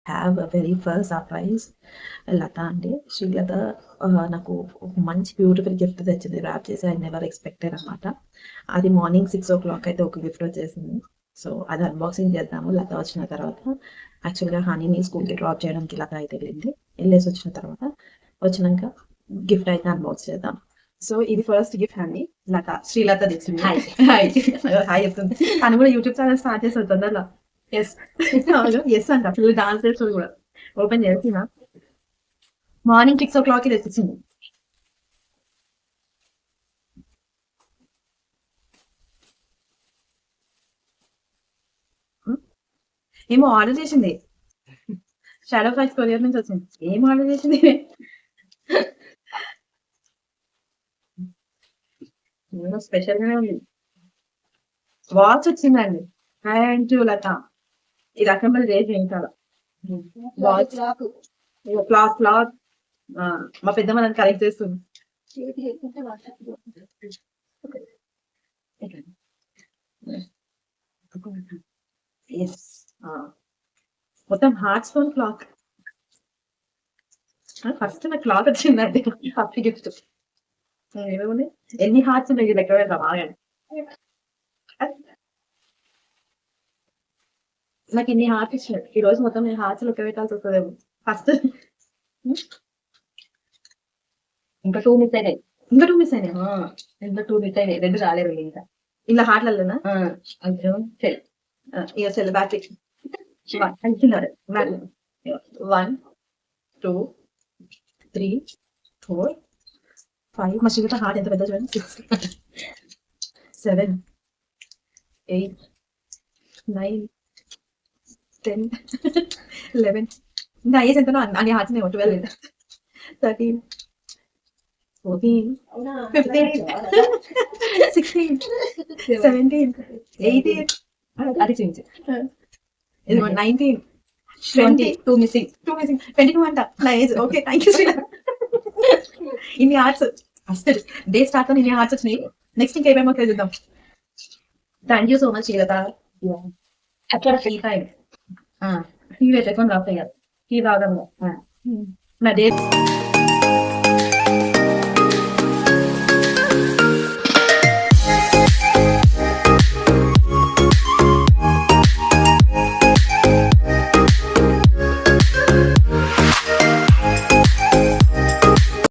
Have a very first surprise. Latha అండి, శ్రీలత నాకు ఒక మంచి బ్యూటిఫుల్ గిఫ్ట్ తెచ్చింది ర్యాప్ చేసి. ఐ నెవర్ ఎక్స్పెక్టెడ్ అనమాట. అది మార్నింగ్ 6 o'clock అయితే ఒక గిఫ్ట్ వచ్చేసింది. సో అది అన్బాక్సింగ్ చేద్దాము లత వచ్చిన తర్వాత. యాక్చువల్గా హనీని స్కూల్కి డ్రాప్ చేయడానికి లత అయితే వెళ్ళింది. వెళ్ళేసి వచ్చినాక గిఫ్ట్ అయితే అన్బాక్స్ చేద్దాం. సో ఇది ఫస్ట్ గిఫ్ట్ అండి, శ్రీలత తెచ్చింది. హాయ్ చెప్తుంది. తను కూడా యూట్యూబ్ ఛానల్ స్టార్ట్ చేసి వస్తుంది అలా. ఎస్ ఎస్ అంట, ఫుల్ డాన్స్ చేస్తుంది కూడా. ఓపెన్ చేసిన మార్నింగ్ 6 o'clock తెచ్చింది. ఏమో ఆర్డర్ చేసింది, షాడో ఫ్యాక్స్ కొరియర్ నుంచి వచ్చింది. ఏం ఆర్డర్ చేసింది? స్పెషల్ గానే ఉంది. వాచ్ వచ్చిందండి. థ్యాంక్ యూ లత. ఇది అసెంబ్లీ చేసి ఇంకా వాచ్ క్లాత్ క్లాత్ మా పెద్దమ్మ నన్ను కరెక్ట్ చేస్తుంది. మొత్తం హార్ట్ స్టోన్ క్లాక్. ఫస్ట్ నాకు క్లాత్ వచ్చిందండి, హ్యాపీ గిఫ్ట్. ఏమేమి ఎన్ని హార్ట్స్ ఉన్నాయి లెక్క పెడతా బాగా. నాకు ఇన్ని హార్ట్స్ ఇచ్చినాడు ఈ రోజు. మొత్తం నేను హార్ట్స్ లెక్క పెట్టాల్సి వస్తుందేమో. ఫస్ట్ ఇంకా 2 మిస్ అయినాయి. ఇంకా 2 మిస్ అయినాయి. ఇంకా 2 మిస్ అయినాయి, 2 రాలేదు ఇంకా. ఇలా హార్ట్లలోనా? ఇక సెల్ బ్యాటరీ 1 2 3 4 5. మా శ్రీలత హార్ట్ ఎంత పెద్ద చూడండి. 6 7 8 9 10 11. ఇంకా ఏజ్ ఎంతనో అన్ని హార్ట్స్ 12 13 14 15 16 17 18 అది చూపించు. 19 20. 2 మిస్సింగ్. 22 అంట నా age. Okay, thank you Srilatha. ఇన్ని హార్ట్స్ ఫస్ట్ డే స్టార్ట్ తో ఇన్ని హార్ట్స్ వచ్చినాయి. నెక్స్ట్ ఇంకేమేమో చూద్దాం. Thank you so much Srilatha. అక్కడ ఫ్రీ టైం టీ పెట్టుకొని రాస్తాయి కదా, టీ తాగడం నా డే